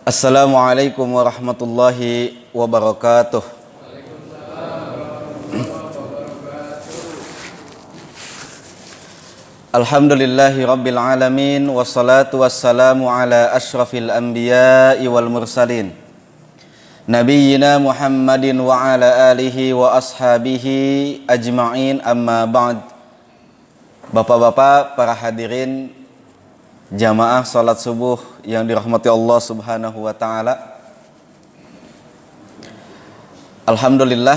Assalamualaikum warahmatullahi wabarakatuh. Alhamdulillahi rabbil alamin. Wassalatu wassalamu ala ashrafil anbiya'i wal mursalin Nabiyyina Muhammadin wa ala alihi wa ashabihi ajma'in, amma ba'd. Bapak-bapak, para hadirin jamaah salat subuh yang dirahmati Allah subhanahu wa ta'ala, alhamdulillah,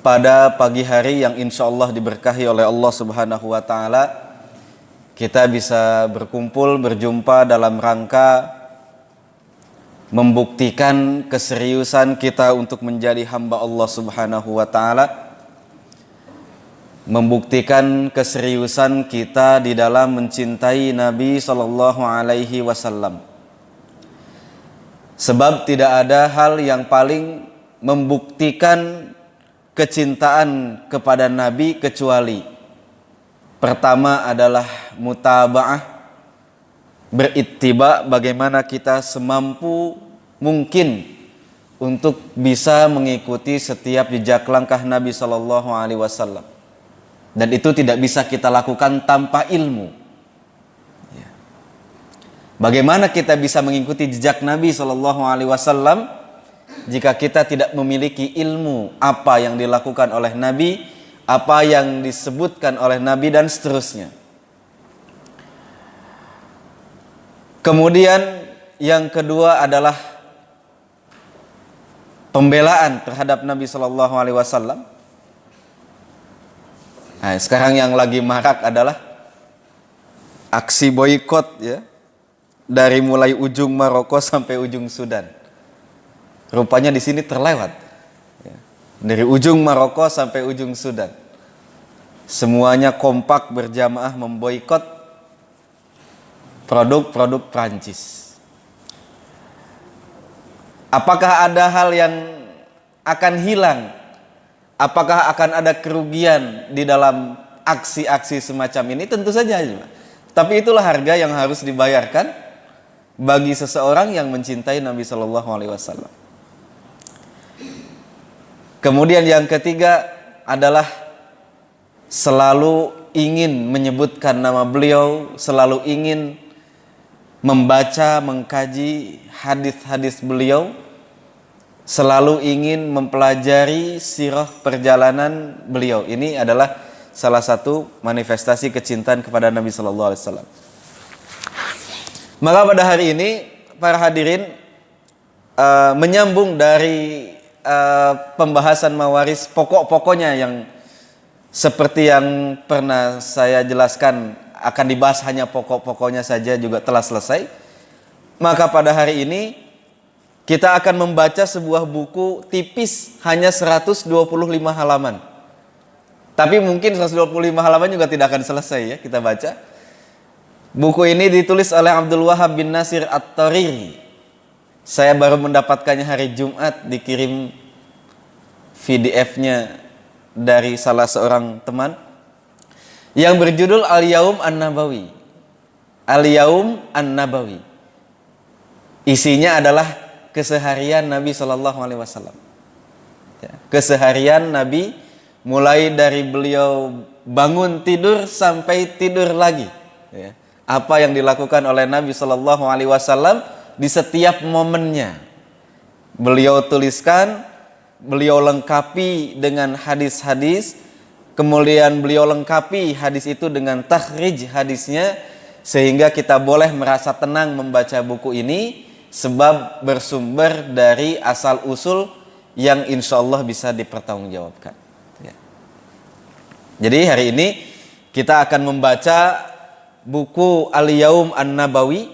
pada pagi hari yang insya Allah diberkahi oleh Allah subhanahu wa ta'ala, kita bisa berkumpul, berjumpa dalam rangka membuktikan keseriusan kita untuk menjadi hamba Allah subhanahu wa ta'ala, membuktikan keseriusan kita di dalam mencintai Nabi Sallallahu Alaihi Wasallam. Sebab tidak ada hal yang paling membuktikan kecintaan kepada Nabi kecuali pertama adalah mutaba'ah, berittiba, bagaimana kita semampu mungkin untuk bisa mengikuti setiap jejak langkah Nabi Sallallahu Alaihi Wasallam. Dan itu tidak bisa kita lakukan tanpa ilmu. Bagaimana kita bisa mengikuti jejak Nabi Sallallahu Alaihi Wasallam jika kita tidak memiliki ilmu apa yang dilakukan oleh Nabi, apa yang disebutkan oleh Nabi, dan seterusnya. Kemudian yang kedua adalah pembelaan terhadap Nabi Sallallahu Alaihi Wasallam. Nah, sekarang yang lagi marak adalah aksi boikot, ya, dari mulai ujung Maroko sampai ujung Sudan. Rupanya di sini terlewat, ya. Dari ujung Maroko sampai ujung Sudan, semuanya kompak berjamaah memboikot produk-produk Prancis. Apakah ada hal yang akan hilang? Apakah akan ada kerugian di dalam aksi-aksi semacam ini? Tentu saja. Tapi itulah harga yang harus dibayarkan bagi seseorang yang mencintai Nabi Sallallahu Alaihi Wasallam. Kemudian yang ketiga adalah selalu ingin menyebutkan nama beliau, selalu ingin membaca, mengkaji hadis-hadis beliau, selalu ingin mempelajari sirah perjalanan beliau. Ini adalah salah satu manifestasi kecintaan kepada Nabi Sallallahu Alaihi Wasallam. Maka pada hari ini para hadirin, menyambung dari pembahasan mawaris, pokok-pokoknya yang seperti yang pernah saya jelaskan akan dibahas hanya pokok-pokoknya saja juga telah selesai. Maka pada hari ini kita akan membaca sebuah buku tipis, hanya 125 halaman. Tapi mungkin 125 halaman juga tidak akan selesai, ya, kita baca. Buku ini ditulis oleh Abdul Wahab bin Nasir At-Tariri. Saya baru mendapatkannya hari Jumat, dikirim PDF-nya dari salah seorang teman, yang berjudul Al-Yaum An-Nabawi. Al-Yaum An-Nabawi. Isinya adalah keseharian Nabi Sallallahu Alaihi Wasallam. Keseharian Nabi, mulai dari beliau bangun tidur sampai tidur lagi, ya. Apa yang dilakukan oleh Nabi Sallallahu Alaihi Wasallam di setiap momennya beliau tuliskan, beliau lengkapi dengan hadis-hadis, kemudian beliau lengkapi hadis itu dengan takhrij hadisnya, sehingga kita boleh merasa tenang membaca buku ini, sebab bersumber dari asal usul yang insya Allah bisa dipertanggungjawabkan, ya. Jadi hari ini kita akan membaca buku Al-Yaum An-Nabawi.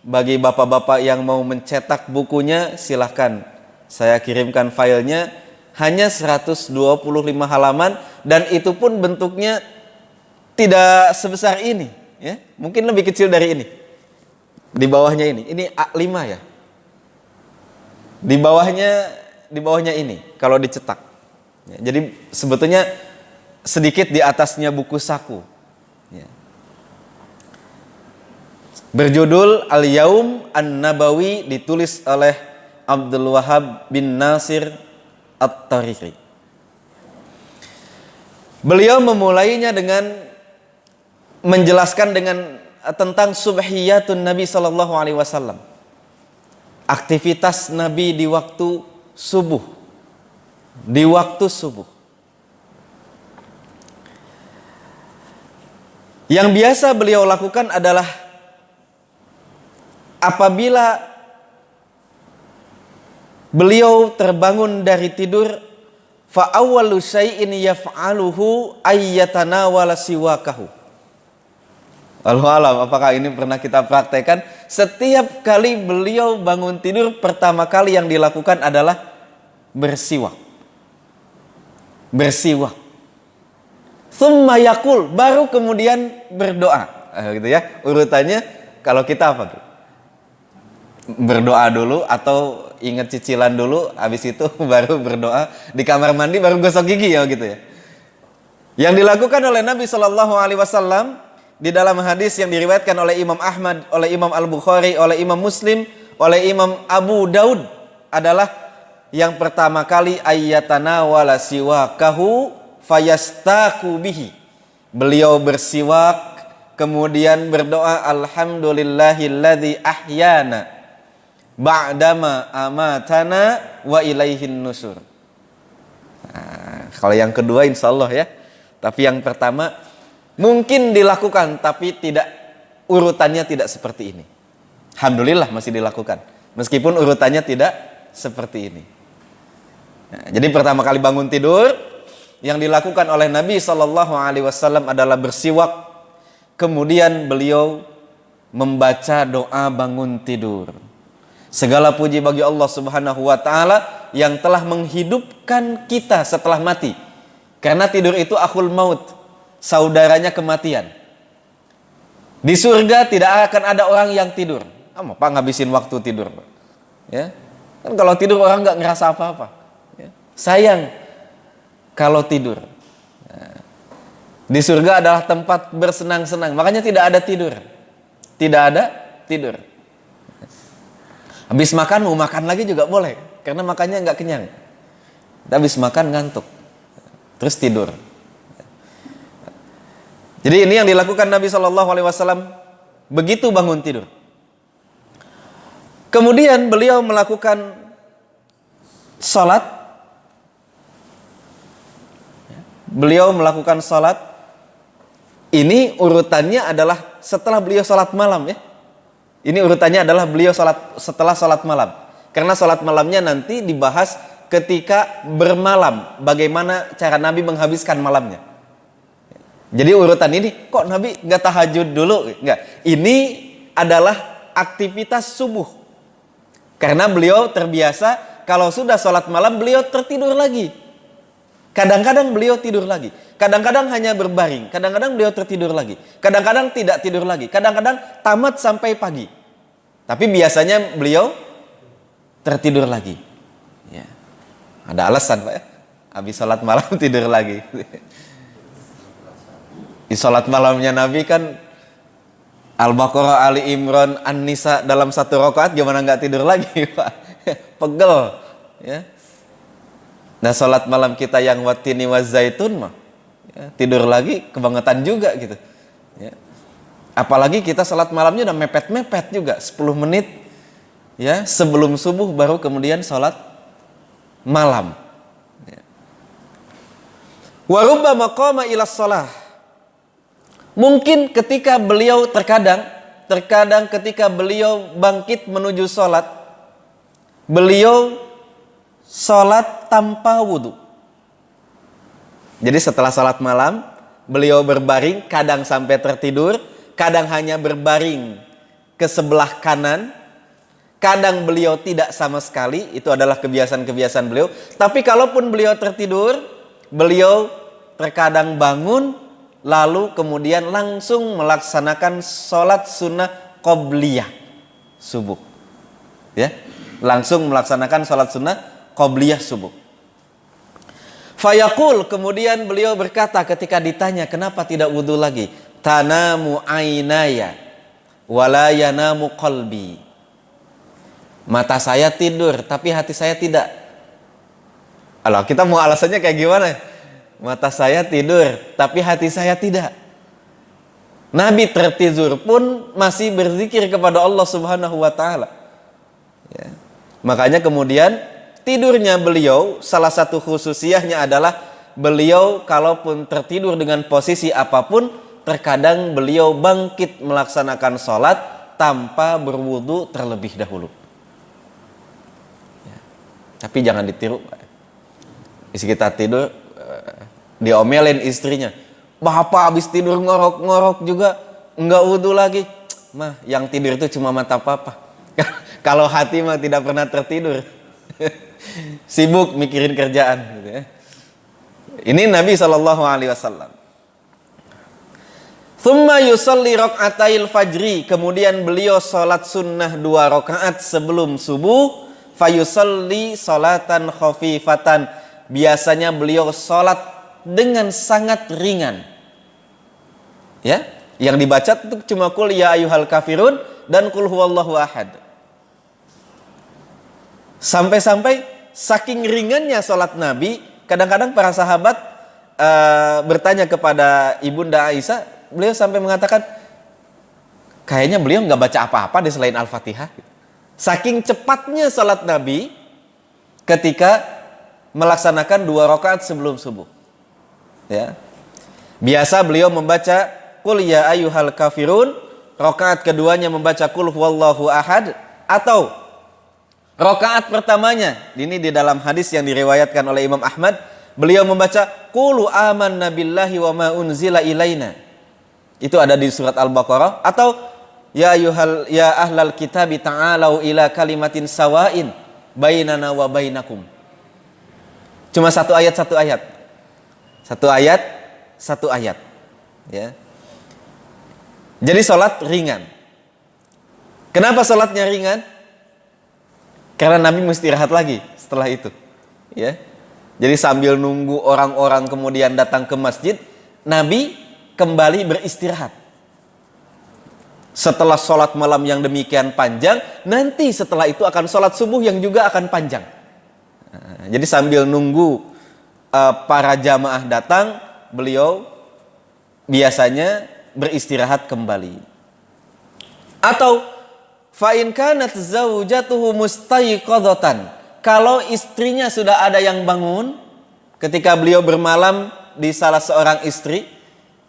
Bagi bapak-bapak yang mau mencetak bukunya, silahkan saya kirimkan filenya, hanya 125 halaman, dan itu pun bentuknya tidak sebesar ini, ya. Mungkin lebih kecil dari ini. Di bawahnya ini A5, ya. Di bawahnya ini kalau dicetak. Ya, jadi sebetulnya sedikit di atasnya buku saku. Ya. berjudul Al-Yaum An-Nabawi, ditulis oleh Abdul Wahab bin Nasir At-Tariqi. Beliau memulainya dengan menjelaskan tentang subhiyatun Nabi sallallahu alaihi wasallam. Aktivitas Nabi di waktu subuh. Di waktu subuh. Yang biasa beliau lakukan adalah apabila beliau terbangun dari tidur, fa awwalu syai'in yaf'aluhu ayyatanawala siwakahu. Wallahu alam, apakah ini pernah kita praktekkan? Setiap kali beliau bangun tidur, pertama kali yang dilakukan adalah bersiwak. Bersiwak. Tsumma yaqul, baru kemudian berdoa. Gitu ya. Urutannya kalau kita apa tuh? Berdoa dulu atau ingat cicilan dulu, habis itu baru berdoa, di kamar mandi baru gosok gigi ya gitu ya. Yang dilakukan oleh Nabi Shallallahu alaihi wasallam di dalam hadis yang diriwayatkan oleh Imam Ahmad, oleh Imam Al-Bukhari, oleh Imam Muslim, oleh Imam Abu Daud adalah yang pertama kali ayyatana wala siwakahu fayastaku bihi. Beliau bersiwak kemudian berdoa, alhamdulillahilladzi ahyana ba'dama amatana wa ilaihin nusur. Nah, kalau yang kedua insyaallah ya. Tapi yang pertama mungkin dilakukan, tapi urutannya tidak seperti ini. Alhamdulillah masih dilakukan, meskipun urutannya tidak seperti ini. Nah, jadi pertama kali bangun tidur, yang dilakukan oleh Nabi Shallallahu Alaihi Wasallam adalah bersiwak, kemudian beliau membaca doa bangun tidur. Segala puji bagi Allah Subhanahu Wa Taala yang telah menghidupkan kita setelah mati. Karena tidur itu akhul maut, saudaranya kematian. Di surga tidak akan ada orang yang tidur. Pak ngabisin waktu tidur, Pak. Ya, kan kalau tidur orang nggak ngerasa apa-apa. Ya. Sayang kalau tidur. Nah, di surga adalah tempat bersenang-senang, makanya tidak ada tidur. Tidak ada tidur. Habis makan mau makan lagi juga boleh, karena makannya nggak kenyang. Habis makan ngantuk, terus tidur. Jadi ini yang dilakukan Nabi Shallallahu Alaihi Wasallam begitu bangun tidur. Kemudian beliau melakukan salat. Beliau melakukan salat. Ini urutannya adalah setelah beliau salat malam ya. Ini urutannya adalah beliau salat setelah salat malam. Karena salat malamnya nanti dibahas ketika bermalam. Bagaimana cara Nabi menghabiskan malamnya. Jadi urutan ini, kok Nabi nggak tahajud dulu? Nggak. Ini adalah aktivitas subuh. Karena beliau terbiasa kalau sudah salat malam beliau tertidur lagi. Kadang-kadang beliau tidur lagi. Kadang-kadang hanya berbaring. Kadang-kadang beliau tertidur lagi. Kadang-kadang tidak tidur lagi. Kadang-kadang tamat sampai pagi. Tapi biasanya beliau tertidur lagi. Ya. Ada alasan Pak ya. Habis sholat malam tidur lagi. Di sholat malamnya Nabi kan Al-Baqarah, Ali Imran, An-Nisa dalam satu rakaat, gimana nggak tidur lagi Pak? Pegel. Ya. Nah sholat malam kita yang watini wazaitun mah ya, tidur lagi kebangetan juga gitu ya. Apalagi kita sholat malamnya udah mepet-mepet juga 10 menit ya sebelum subuh baru kemudian sholat malam ya. Wa rubbama qama ila shalah. Mungkin ketika beliau terkadang ketika beliau bangkit menuju sholat, beliau sholat tanpa wudhu. Jadi setelah sholat malam beliau berbaring, kadang sampai tertidur, kadang hanya berbaring ke sebelah kanan, kadang beliau tidak sama sekali. Itu adalah kebiasaan-kebiasaan beliau. Tapi kalaupun beliau tertidur, beliau terkadang bangun, lalu kemudian langsung melaksanakan sholat sunnah qobliyah subuh ya, langsung melaksanakan sholat sunnah qobliyah subuh. Fayaqul, kemudian beliau berkata ketika ditanya kenapa tidak wudhu lagi, tanamu ainaya wala yanamu qalbi. Mata saya tidur tapi hati saya tidak. Alah, kita mau alasannya kayak gimana? Mata saya tidur tapi hati saya tidak. Nabi tertidur pun masih berzikir kepada Allah Subhanahu wa taala. Ya. Makanya kemudian tidurnya beliau, salah satu khususiyahnya adalah beliau kalaupun tertidur dengan posisi apapun, terkadang beliau bangkit melaksanakan sholat tanpa berwudu terlebih dahulu. Ya. Tapi jangan ditiru. Istri kita tidur, diomelin istrinya. Bapak habis tidur ngorok-ngorok juga, enggak wudu lagi. Mah, yang tidur itu cuma mata papa. Kalau hati mah tidak pernah tertidur. Sibuk mikirin kerjaan gitu ya. Ini Nabi SAW. Thumma yusalli raka'atail fajri, kemudian beliau salat sunnah 2 rakaat sebelum subuh. Fayusalli salatan khafifatan, biasanya beliau salat dengan sangat ringan. Ya, yang dibaca itu cuma qul ya ayyuhal kafirun dan qul huwallahu ahad. Sampai-sampai saking ringannya salat Nabi, kadang-kadang para sahabat bertanya kepada Ibunda Aisyah, beliau sampai mengatakan, kayaknya beliau nggak baca apa-apa deh selain Al-Fatihah. Saking cepatnya salat Nabi ketika melaksanakan 2 rakaat sebelum subuh. Ya. Biasa beliau membaca qul ya ayyuhal kafirun, rakaat keduanya membaca qul huwallahu ahad, atau rakaat pertamanya, ini di dalam hadis yang diriwayatkan oleh Imam Ahmad, beliau membaca qulu amanna billahi wa ma unzila ilaina. Itu ada di surat Al-Baqarah. Atau ya ahlal kitabi ta'alau ila kalimatin sawain bainana wa bainakum. Cuma satu ayat. Satu ayat. Ya. Jadi salat ringan. Kenapa salatnya ringan? Karena Nabi mesti istirahat lagi setelah itu. Ya. Jadi sambil nunggu orang-orang kemudian datang ke masjid, Nabi kembali beristirahat. Setelah sholat malam yang demikian panjang, nanti setelah itu akan sholat subuh yang juga akan panjang. Jadi sambil nunggu para jamaah datang, beliau biasanya beristirahat kembali. Atau fa in kanat zaujatuhu mustayqadhatan, kalau istrinya sudah ada yang bangun ketika beliau bermalam di salah seorang istri,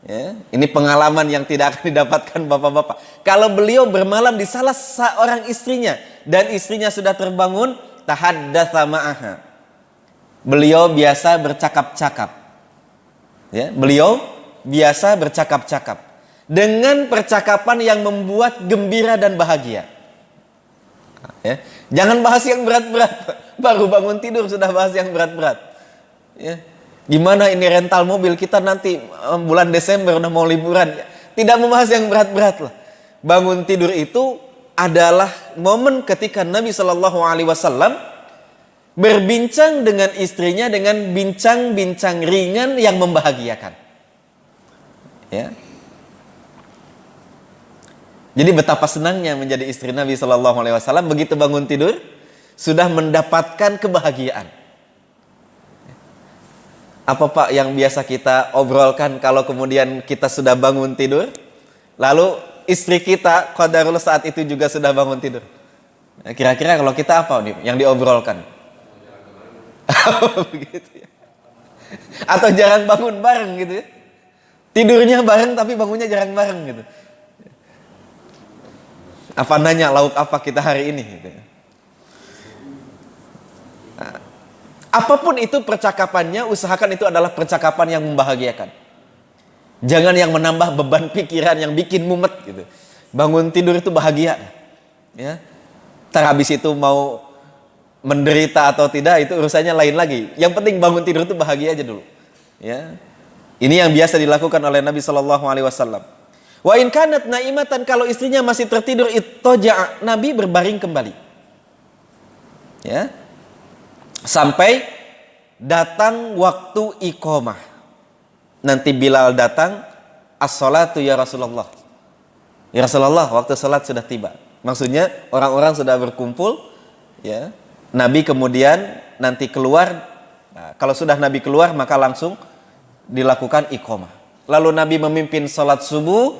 ya, ini pengalaman yang tidak akan didapatkan bapak-bapak. Kalau beliau bermalam di salah seorang istrinya dan istrinya sudah terbangun, tahaddatsa ma'aha, beliau biasa bercakap-cakap. Ya, beliau biasa bercakap-cakap dengan percakapan yang membuat gembira dan bahagia. Ya, jangan bahas yang berat-berat. Baru bangun tidur sudah bahas yang berat-berat. Ya, gimana ini rental mobil kita nanti bulan Desember udah mau liburan. Tidak membahas yang berat-berat lah. Bangun tidur itu adalah momen ketika Nabi Shallallahu Alaihi Wasallam berbincang dengan istrinya dengan bincang-bincang ringan yang membahagiakan. Ya. Jadi betapa senangnya menjadi istri Nabi Shallallahu Alaihi Wasallam, begitu bangun tidur sudah mendapatkan kebahagiaan. Apa Pak yang biasa kita obrolkan kalau kemudian kita sudah bangun tidur, lalu istri kita qadarullah saat itu juga sudah bangun tidur. Nah, kira-kira kalau kita apa nih yang diobrolkan? Begitu ya. Atau jarang bangun bareng gitu ya. Tidurnya bareng tapi bangunnya jarang bareng gitu. Apa nanya lauk apa kita hari ini gitu ya. Nah, apapun itu percakapannya, usahakan itu adalah percakapan yang membahagiakan. Jangan yang menambah beban pikiran yang bikin mumet gitu. Bangun tidur itu bahagia. Ya. Ntar habis itu mau menderita atau tidak itu urusannya lain lagi. Yang penting bangun tidur itu bahagia aja dulu. Ya. Ini yang biasa dilakukan oleh Nabi Shallallahu Alaihi Wasallam. Wa in kanat naimatan, kalau istrinya masih tertidur, ittaja', Nabi berbaring kembali. Ya. Sampai datang waktu iqamah. Nanti Bilal datang, as-salatu ya Rasulullah. Ya Rasulullah, waktu sholat sudah tiba. Maksudnya orang-orang sudah berkumpul, ya. Nabi kemudian nanti keluar. Nah, kalau sudah Nabi keluar maka langsung dilakukan iqamah. Lalu Nabi memimpin sholat subuh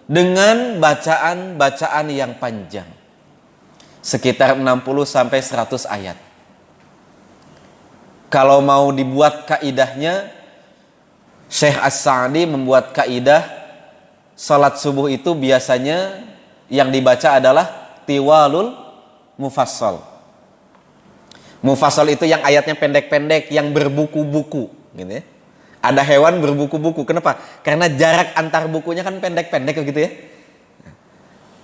dengan bacaan-bacaan yang panjang, sekitar 60 sampai 100 ayat. Kalau mau dibuat kaidahnya, Syekh As-Sa'di membuat kaidah salat subuh itu biasanya yang dibaca adalah tiwalul mufassal. Mufassal itu yang ayatnya pendek-pendek, yang berbuku-buku, gitu ya. Ada hewan berbuku-buku. Kenapa? Karena jarak antar bukunya kan pendek-pendek gitu ya.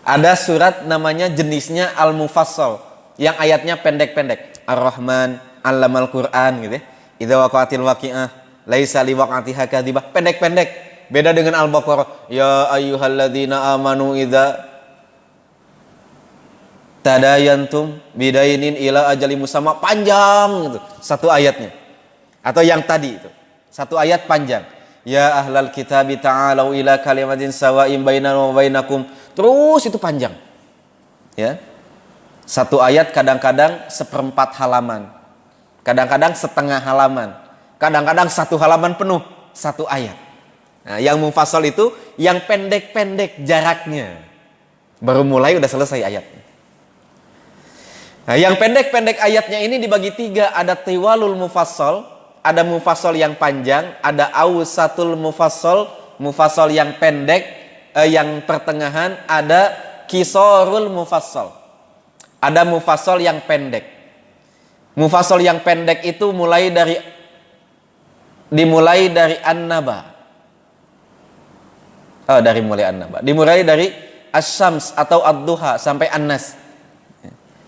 Ada surat namanya jenisnya Al-Mufassal, yang ayatnya pendek-pendek. Ar-Rahman, Allamal Quran gitu ya. Idza waqa'atil waqi'ah, laisa liwaqa'atiha kadhibah. Pendek-pendek. Beda dengan Al-Baqarah. Ya ayyuhalladzina amanu idza tadayantum bidainin ila ajali musamma. Panjang gitu. Satu ayatnya. Atau yang tadi itu. Satu ayat panjang. Ya ahlal kitabi ta'alau ila kalimatin sawa'in bainana wa bainakum. Terus itu panjang. Ya. Satu ayat kadang-kadang seperempat halaman. Kadang-kadang setengah halaman. Kadang-kadang satu halaman penuh. Satu ayat. Nah, yang mufassal itu yang pendek-pendek jaraknya. Baru mulai udah selesai ayatnya. Nah, yang pendek-pendek ayatnya ini dibagi tiga. Ada tiwalul mufassal. Ada mufassal yang panjang. Ada awsatul mufassal. Mufassal yang pendek. Yang pertengahan. Ada qisarul mufassal. Ada mufassal yang pendek. Mufassal yang pendek itu dimulai dari An-Naba. Dimulai dari Asy-Syams atau Ad-Duha sampai An-Nas.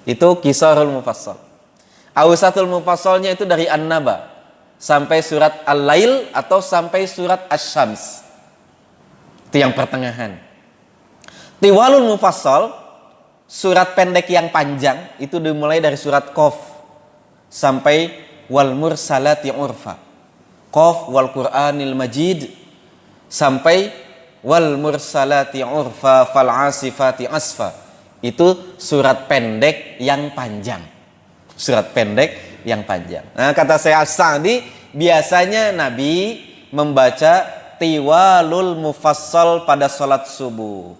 Itu qisarul mufassal. Awsatul mufassalnya itu dari An-Naba sampai surat Al-Lail atau sampai surat Asy-Syams. Itu yang pertengahan. Tiwalul mufassal, surat pendek yang panjang itu dimulai dari surat Qaf sampai wal mursalati urfa. Qaf wal Qur'anil Majid sampai wal mursalati urfa fal asifati asfa. Itu surat pendek yang panjang. Surat pendek yang panjang. Nah, kata Syekh As-Sa'di, biasanya Nabi membaca tiwalul mufassal pada salat subuh.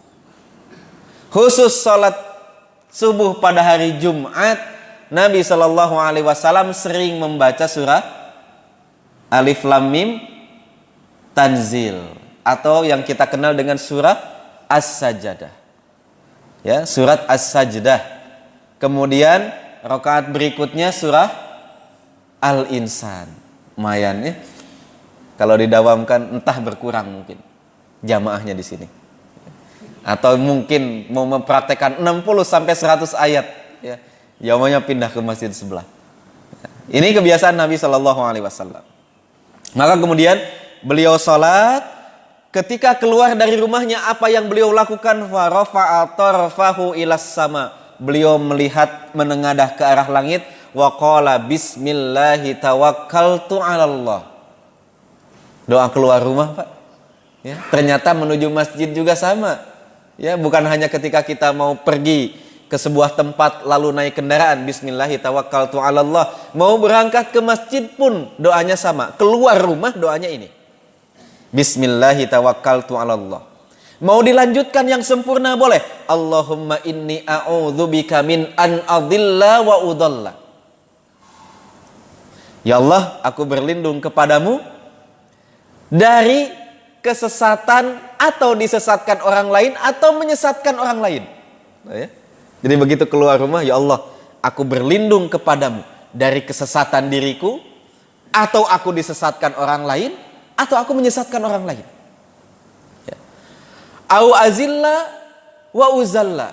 Khusus salat subuh pada hari Jumat, Nabi Shallallahu Alaihi Wasallam sering membaca surah Alif Lam Mim Tanzil, atau yang kita kenal dengan surah As-Sajdah. Ya, surat As-Sajdah. Kemudian rakaat berikutnya surah Al-Insan. Lumayan ya. Kalau didawamkan entah berkurang mungkin jamaahnya di sini. Atau mungkin mau mempraktekkan 60 sampai 100 ayat ya. Jamaahnya pindah ke masjid sebelah. Ini kebiasaan Nabi Shallallahu Alaihi Wasallam. Maka kemudian beliau sholat, ketika keluar dari rumahnya apa yang beliau lakukan? Farafa'a tarfahu ilas sama. Beliau melihat menengadah ke arah langit. Wa qala bismillahi tawakkaltu 'alallah. Doa keluar rumah, Pak. Ya, ternyata menuju masjid juga sama. Ya, bukan hanya ketika kita mau pergi ke sebuah tempat lalu naik kendaraan, bismillahi tawakkaltu 'alallah. Mau berangkat ke masjid pun doanya sama. Keluar rumah doanya ini. Bismillahi tawakkaltu 'alallah. Mau dilanjutkan yang sempurna boleh. Allahumma inni a'udzubika min an adilla wa udalla. Ya Allah, aku berlindung kepadamu dari kesesatan atau disesatkan orang lain atau menyesatkan orang lain. Ya. Jadi begitu keluar rumah, ya Allah, aku berlindung kepadamu dari kesesatan diriku, atau aku disesatkan orang lain, atau aku menyesatkan orang lain. Ya. Au azilla wa uzalla.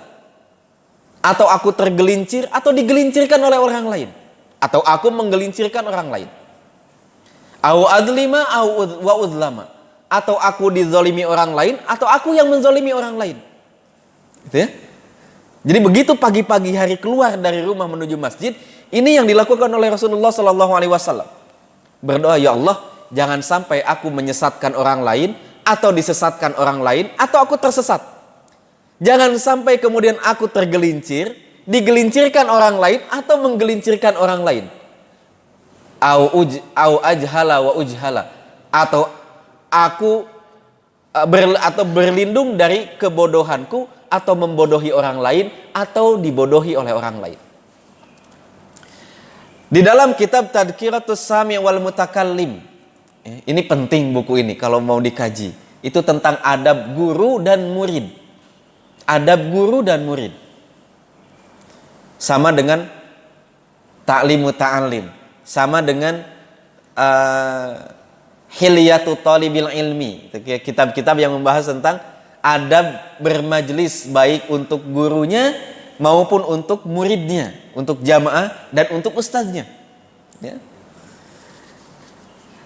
Atau aku tergelincir atau digelincirkan oleh orang lain, atau aku menggelincirkan orang lain. Au adlima au wa udlama. Atau aku dizalimi orang lain, atau aku yang menzalimi orang lain. Gitu ya. Jadi begitu pagi-pagi hari keluar dari rumah menuju masjid, ini yang dilakukan oleh Rasulullah Sallallahu Alaihi Wasallam. Berdoa, ya Allah, jangan sampai aku menyesatkan orang lain, atau disesatkan orang lain, atau aku tersesat. Jangan sampai kemudian aku tergelincir, digelincirkan orang lain atau menggelincirkan orang lain. Au ajhala wa ujhala, atau aku atau berlindung dari kebodohanku, atau membodohi orang lain, atau dibodohi oleh orang lain. Di dalam kitab Tadhkiratus Sami' wal Mutakallim, ini penting buku ini kalau mau dikaji. Itu tentang adab guru dan murid. Adab guru dan murid. Sama dengan ta'limu ta'alim. Sama dengan Hilyatu Thalibil Ilmi. Kitab-kitab yang membahas tentang adab bermajlis, baik untuk gurunya maupun untuk muridnya, untuk jamaah dan untuk ustaznya. Ya.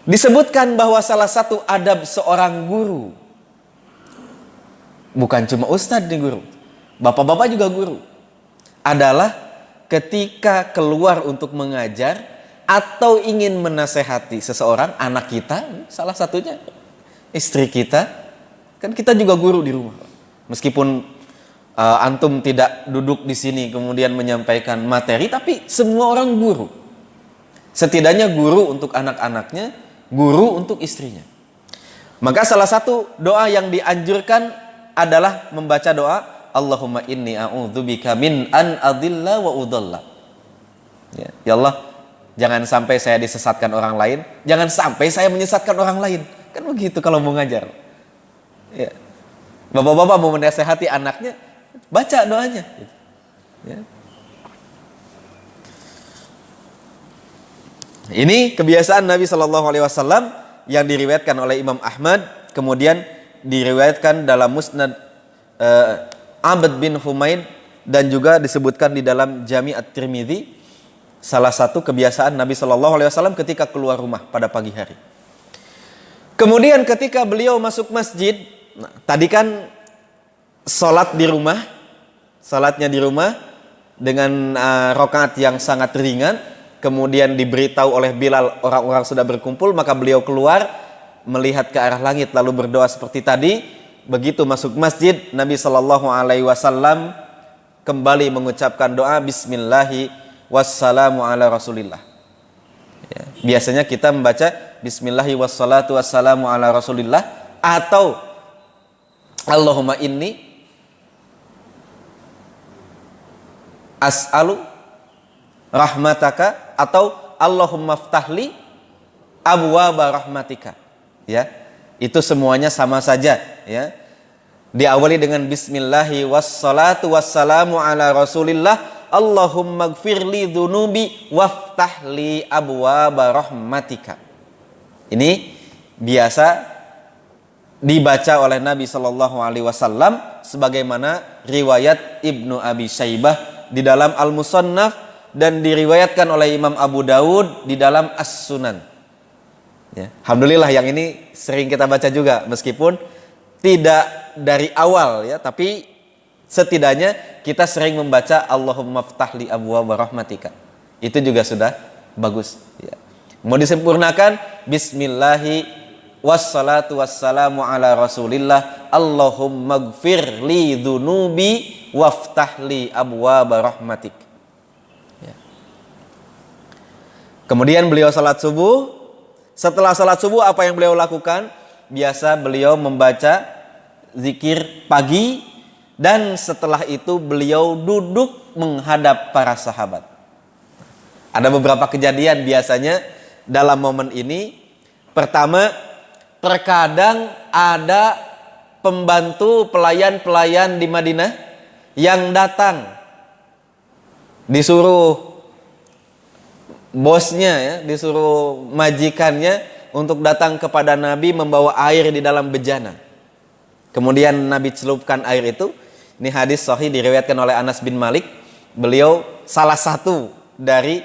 Disebutkan bahwa salah satu adab seorang guru, bukan cuma ustadz nih guru, bapak-bapak juga guru, adalah ketika keluar untuk mengajar atau ingin menasehati seseorang, anak kita, salah satunya istri kita, kan kita juga guru di rumah. Meskipun antum tidak duduk di sini kemudian menyampaikan materi, tapi semua orang guru. Setidaknya guru untuk anak-anaknya, guru untuk istrinya. Maka salah satu doa yang dianjurkan adalah membaca doa Allahumma inni a'udzubika min an adilla wa udalla. Ya Allah, jangan sampai saya disesatkan orang lain, jangan sampai saya menyesatkan orang lain. Kan begitu kalau mau ngajar. Ya. Bapak-bapak mau menasehati anaknya, baca doanya. Ya. Ini kebiasaan Nabi Shallallahu Alaihi Wasallam yang diriwayatkan oleh Imam Ahmad, kemudian diriwayatkan dalam Musnad Abd bin Humaid, dan juga disebutkan di dalam Jami' At-Tirmidzi. Salah satu kebiasaan Nabi Shallallahu Alaihi Wasallam ketika keluar rumah pada pagi hari. Kemudian ketika beliau masuk masjid, nah, tadi kan sholat di rumah, sholatnya di rumah dengan rakaat yang sangat ringan. Kemudian diberitahu oleh Bilal orang-orang sudah berkumpul, maka beliau keluar melihat ke arah langit lalu berdoa seperti tadi. Begitu masuk masjid, Nabi Shallallahu Alaihi Wasallam kembali mengucapkan doa Bismillahi wassalamu ala Rasulillah. Ya, biasanya kita membaca Bismillahi wassalatu wassalamu ala Rasulillah, atau Allahumma inni as'alu rahmataka, atau Allahumma ftahli abwaba rahmatika. Ya, itu semuanya sama saja. Ya, diawali dengan Bismillahi wassalatu wassalamu ala Rasulillah, Allahumma gfirli dhunubi waftahli abwaba rahmatika. Ini biasa dibaca oleh Nabi Shallallahu Alaihi Wasallam, sebagaimana riwayat Ibnu Abi Syaibah di dalam Al-Musannaf dan diriwayatkan oleh Imam Abu Dawud di dalam As-Sunan. Ya, alhamdulillah yang ini sering kita baca juga, meskipun tidak dari awal ya, tapi setidaknya kita sering membaca Allahumma ftahli abwaaba rahmatika. Itu juga sudah bagus. Ya. Mau disempurnakan Bismillahi wassalatu wassalamu ala Rasulillah, Allahumma gfir li dhunubi waftahli abwaaba rahmatik. Ya. Kemudian beliau salat subuh. Setelah salat subuh apa yang beliau lakukan? Biasa beliau membaca zikir pagi, dan setelah itu beliau duduk menghadap para sahabat. Ada beberapa kejadian biasanya dalam momen ini. Pertama, terkadang ada pembantu pelayan-pelayan di Madinah yang datang, disuruh bosnya ya, disuruh majikannya untuk datang kepada Nabi membawa air di dalam bejana. Kemudian Nabi celupkan air itu. Ini hadis sahih diriwayatkan oleh Anas bin Malik. Beliau salah satu dari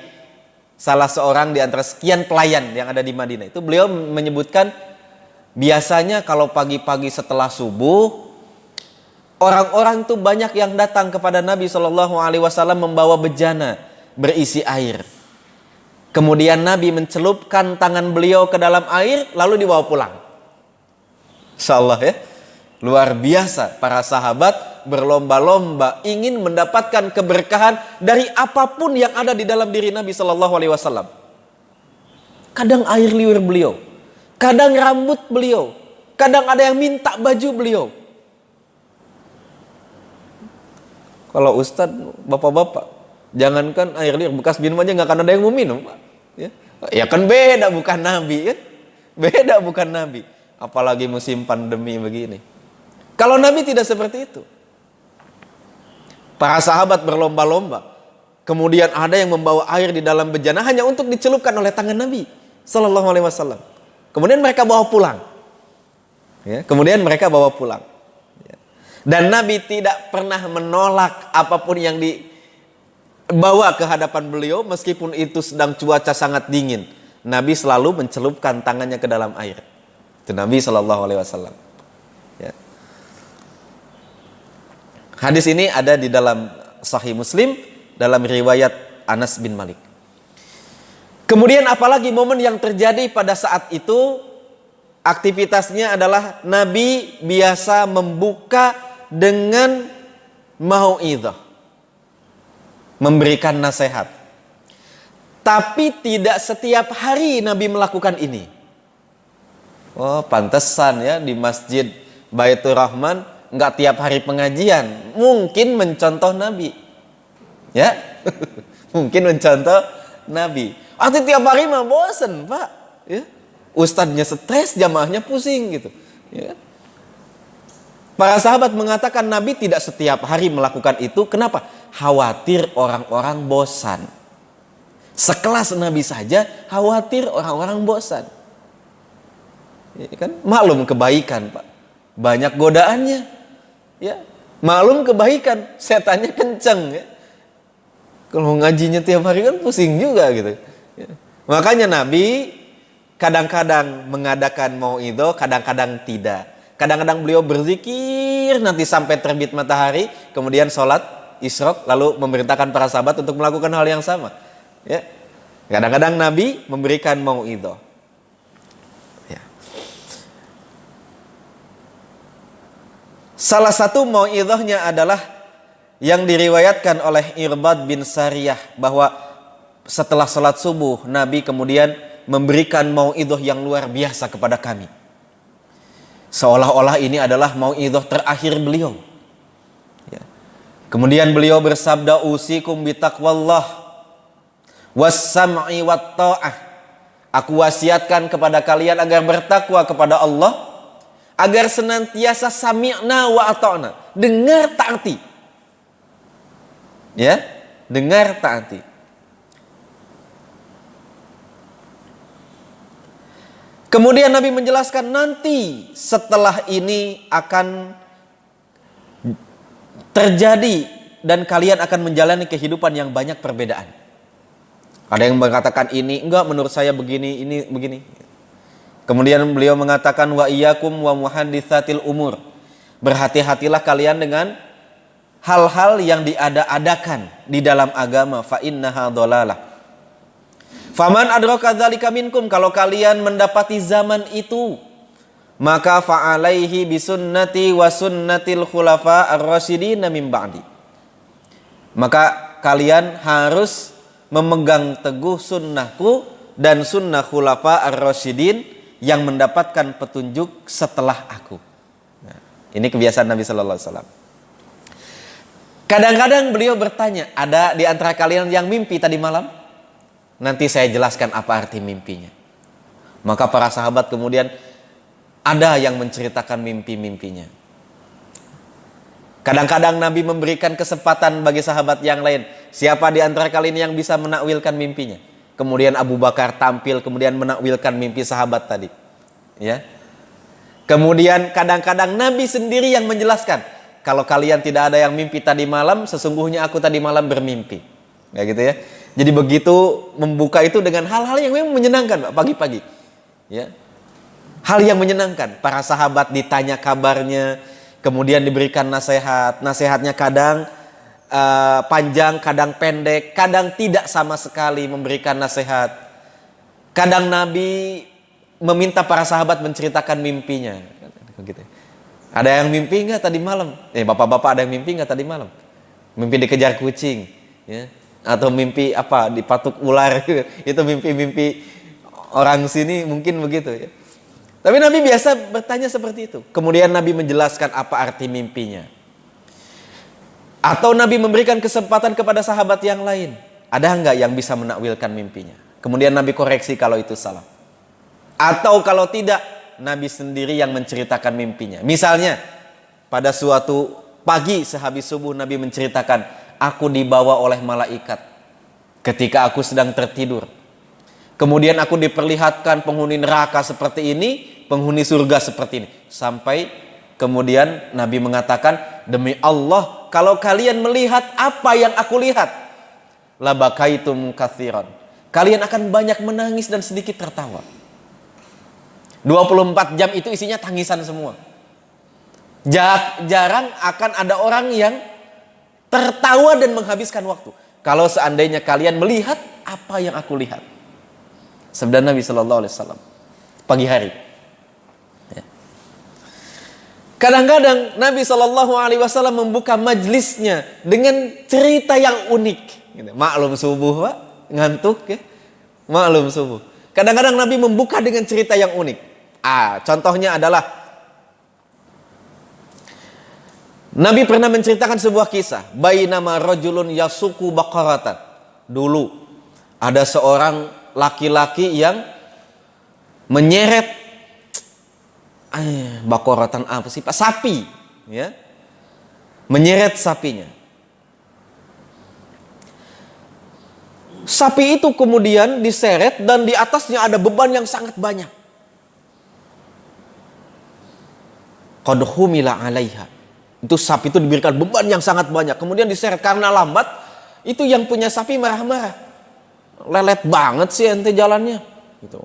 salah seorang di antara sekian pelayan yang ada di Madinah. Itu beliau menyebutkan biasanya kalau pagi-pagi setelah subuh, orang-orang itu banyak yang datang kepada Nabi Shallallahu Alaihi Wasallam membawa bejana berisi air. Kemudian Nabi mencelupkan tangan beliau ke dalam air lalu dibawa pulang. Insyaallah ya, luar biasa para sahabat berlomba-lomba ingin mendapatkan keberkahan dari apapun yang ada di dalam diri Nabi Shallallahu Alaihi Wasallam. Kadang air liur beliau, kadang rambut beliau, kadang ada yang minta baju beliau. Kalau ustadz, bapak-bapak, jangankan air liur, bekas minum aja nggak akan ada yang mau minum, Pak. Ya kan beda, bukan Nabi, kan? Beda, bukan Nabi. Apalagi musim pandemi begini. Kalau Nabi tidak seperti itu. Para sahabat berlomba-lomba. Kemudian ada yang membawa air di dalam bejana hanya untuk dicelupkan oleh tangan Nabi Sallallahu Alaihi Wasallam. Kemudian mereka bawa pulang. Kemudian mereka bawa pulang. Dan Nabi tidak pernah menolak apapun yang dibawa ke hadapan beliau meskipun itu sedang cuaca sangat dingin. Nabi selalu mencelupkan tangannya ke dalam air. Itu Nabi Shallallahu Alaihi Wasallam. Hadis ini ada di dalam Sahih Muslim dalam riwayat Anas bin Malik. Kemudian apalagi momen yang terjadi pada saat itu, aktivitasnya adalah Nabi biasa membuka dengan mau'izah, memberikan nasihat. Tapi tidak setiap hari Nabi melakukan ini. Oh, pantesan ya di Masjid Baitur Rahman nggak tiap hari pengajian. Mungkin mencontoh Nabi. Ya. Mungkin mencontoh Nabi. Atau tiap hari mah bosen, Pak. Ya. Ustadznya stres, jamaahnya pusing gitu. Ya. Para sahabat mengatakan Nabi tidak setiap hari melakukan itu. Kenapa? Khawatir orang-orang bosan. Sekelas Nabi saja khawatir orang-orang bosan. Ya kan? Maklum kebaikan, Pak. Banyak godaannya. Ya. Maklum kebaikan, setannya kencang. Ya. Kalau ngajinya tiap hari kan pusing juga gitu. Ya. Makanya Nabi kadang-kadang mengadakan mau'idhah, kadang-kadang tidak. Kadang-kadang beliau berzikir nanti sampai terbit matahari, kemudian sholat isyraq, lalu memerintahkan para sahabat untuk melakukan hal yang sama. Ya. Kadang-kadang Nabi memberikan mau'idhah. Ya. Salah satu mau'idhahnya adalah yang diriwayatkan oleh Irbad bin Sariyah, bahwa setelah sholat subuh Nabi kemudian memberikan mau'idhah yang luar biasa kepada kami. Seolah-olah ini adalah mau'idhah terakhir beliau. Ya. Kemudian beliau bersabda, usikum bitaqwallah was-sam'i wat-ta'ah. Aku wasiatkan kepada kalian agar bertakwa kepada Allah, agar senantiasa sami'na wa ata'na, dengar taati. Ya, dengar taati. Kemudian Nabi menjelaskan nanti setelah ini akan terjadi dan kalian akan menjalani kehidupan yang banyak perbedaan. Ada yang mengatakan ini, enggak, menurut saya begini, ini begini. Kemudian beliau mengatakan wa iyyakum wa muhadditsatil umur. Berhati-hatilah kalian dengan hal-hal yang diada-adakan di dalam agama, fa innaha dhalalah. Faman adraka dzalika minkum, kalau kalian mendapati zaman itu, maka fa'alaihi bisunnati wa sunnatil khulafa ar-rasyidin min ba'di. Maka kalian harus memegang teguh sunnahku dan sunnah khulafa ar-rasyidin yang mendapatkan petunjuk setelah aku. Nah, ini kebiasaan Nabi sallallahu alaihi wasallam. Kadang-kadang beliau bertanya, ada di antara kalian yang mimpi tadi malam? Nanti saya jelaskan apa arti mimpinya. Maka para sahabat kemudian ada yang menceritakan mimpi-mimpinya. Kadang-kadang Nabi memberikan kesempatan bagi sahabat yang lain. Siapa di antara kalian yang bisa menakwilkan mimpinya? Kemudian Abu Bakar tampil kemudian menakwilkan mimpi sahabat tadi. Ya. Kemudian kadang-kadang Nabi sendiri yang menjelaskan, kalau kalian tidak ada yang mimpi tadi malam, sesungguhnya aku tadi malam bermimpi. Kayak gitu ya. Jadi begitu membuka itu dengan hal-hal yang memang menyenangkan, Pak, pagi-pagi. Ya. Hal yang menyenangkan. Para sahabat ditanya kabarnya, kemudian diberikan nasihat. Nasihatnya kadang panjang, kadang pendek, kadang tidak sama sekali memberikan nasihat. Kadang Nabi meminta para sahabat menceritakan mimpinya. Gitu. Ada yang mimpi nggak tadi malam? Bapak-bapak ada yang mimpi nggak tadi malam? Mimpi dikejar kucing, ya? Atau mimpi apa? Dipatuk ular? Itu mimpi-mimpi orang sini mungkin begitu, ya. Tapi Nabi biasa bertanya seperti itu. Kemudian Nabi menjelaskan apa arti mimpinya. Atau Nabi memberikan kesempatan kepada sahabat yang lain. Ada nggak yang bisa menakwilkan mimpinya? Kemudian Nabi koreksi kalau itu salah. Atau kalau tidak, Nabi sendiri yang menceritakan mimpinya. Misalnya, pada suatu pagi sehabis subuh Nabi menceritakan, aku dibawa oleh malaikat ketika aku sedang tertidur. Kemudian aku diperlihatkan penghuni neraka seperti ini, penghuni surga seperti ini. Sampai kemudian Nabi mengatakan, demi Allah, kalau kalian melihat apa yang aku lihat, labakaitum katsiran. Kalian akan banyak menangis dan sedikit tertawa. 24 jam itu isinya tangisan semua. Jarang akan ada orang yang tertawa dan menghabiskan waktu. Kalau seandainya kalian melihat apa yang aku lihat. Sabda Nabi Sallallahu Alaihi Wasallam. Pagi hari. Kadang-kadang Nabi Sallallahu Alaihi Wasallam membuka majlisnya dengan cerita yang unik. Maklum subuh, Pak, ngantuk ya. Maklum subuh. Kadang-kadang Nabi membuka dengan cerita yang unik. Contohnya adalah Nabi pernah menceritakan sebuah kisah. Bainama rajulun yasuku baqaratan. Dulu ada seorang laki-laki yang menyeret baqaratan apa sih Pak? Sapi, ya. Menyeret sapinya. Sapi itu kemudian diseret dan di atasnya ada beban yang sangat banyak. Qad humila 'alaiha. Itu sapi itu diberikan beban yang sangat banyak. Kemudian diseret karena lambat. Itu yang punya sapi marah-marah. Lelet banget sih ente jalannya. Gitu.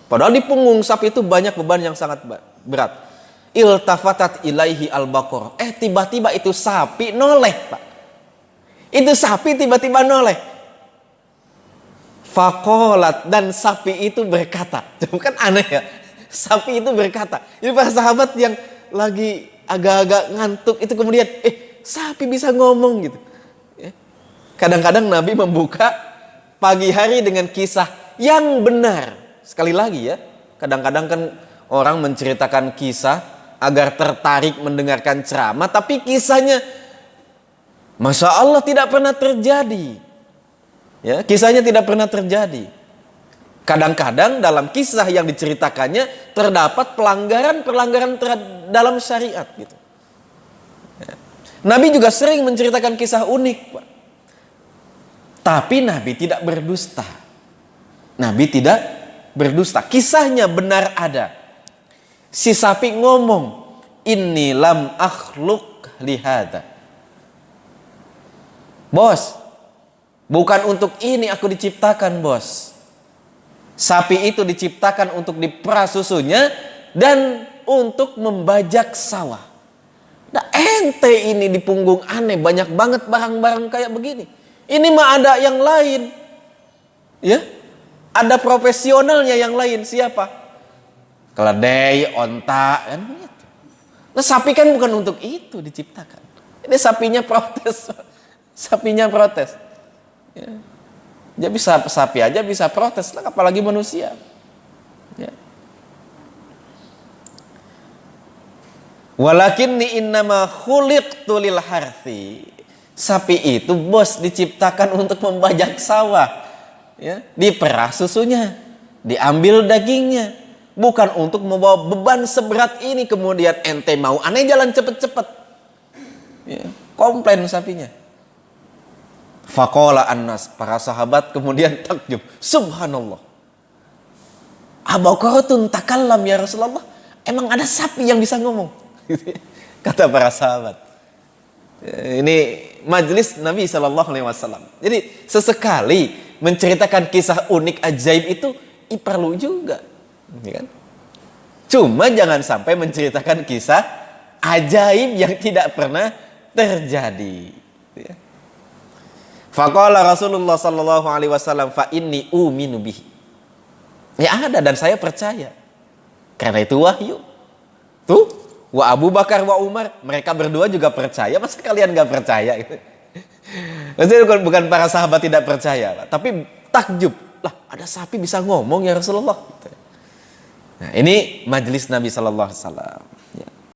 Padahal di punggung sapi itu banyak beban yang sangat berat. Iltafatat ilaihi al-baqarah. Tiba-tiba itu sapi noleh, Pak. Itu sapi tiba-tiba noleh. Faqalat, dan sapi itu berkata. Bukan aneh ya? Sapi itu berkata. Jadi para sahabat yang lagi agak-agak ngantuk itu kemudian sapi bisa ngomong gitu. Kadang-kadang Nabi membuka pagi hari dengan kisah yang benar. Sekali lagi ya, kadang-kadang kan orang menceritakan kisah agar tertarik mendengarkan ceramah, tapi kisahnya Masya Allah tidak pernah terjadi. Ya, kisahnya tidak pernah terjadi. Kadang-kadang dalam kisah yang diceritakannya terdapat pelanggaran-pelanggaran dalam syariat gitu. Ya. Nabi juga sering menceritakan kisah unik, Pak. Tapi Nabi tidak berdusta. Nabi tidak berdusta. Kisahnya benar ada. Si sapi ngomong, "Inni lam akhluq lihada." Bos, bukan untuk ini aku diciptakan, bos. Sapi itu diciptakan untuk diperah susunya dan untuk membajak sawah. Nah, ente ini di punggung aneh banyak banget barang-barang kayak begini. Ini mah ada yang lain. Ya? Ada profesionalnya yang lain. Siapa? Keledai, onta, kan begitu. Nah, sapi kan bukan untuk itu diciptakan. Ini sapinya protes. Sapinya protes. Ya. Dia bisa sapi aja bisa protes, apalagi manusia. Ya. Walakinni innama khuliqtu lil harthi. Sapi itu bos diciptakan untuk membajak sawah. Ya, diperah susunya, diambil dagingnya, bukan untuk membawa beban seberat ini kemudian ente mau aneh jalan cepet-cepet. Ya, komplain sapinya. Faqala annas, para sahabat kemudian takjub. Subhanallah. Abaqaratun takallam ya Rasulullah. Emang ada sapi yang bisa ngomong? Kata para sahabat. Ini majelis Nabi SAW. Jadi sesekali menceritakan kisah unik ajaib itu perlu juga. Ya kan? Cuma jangan sampai menceritakan kisah ajaib yang tidak pernah terjadi. Ya. Faqala Rasulullah sallallahu alaihi wasallam fa inni uminu bihi. Ya ada dan saya percaya. Karena itu wahyu. Tuh, wa Abu Bakar wa Umar, mereka berdua juga percaya, masa kalian gak percaya gitu. Maksudnya bukan para sahabat tidak percaya, Pak, tapi takjub, lah ada sapi bisa ngomong ya Rasulullah. Nah, ini majelis Nabi Sallallahu Alaihi Wasallam.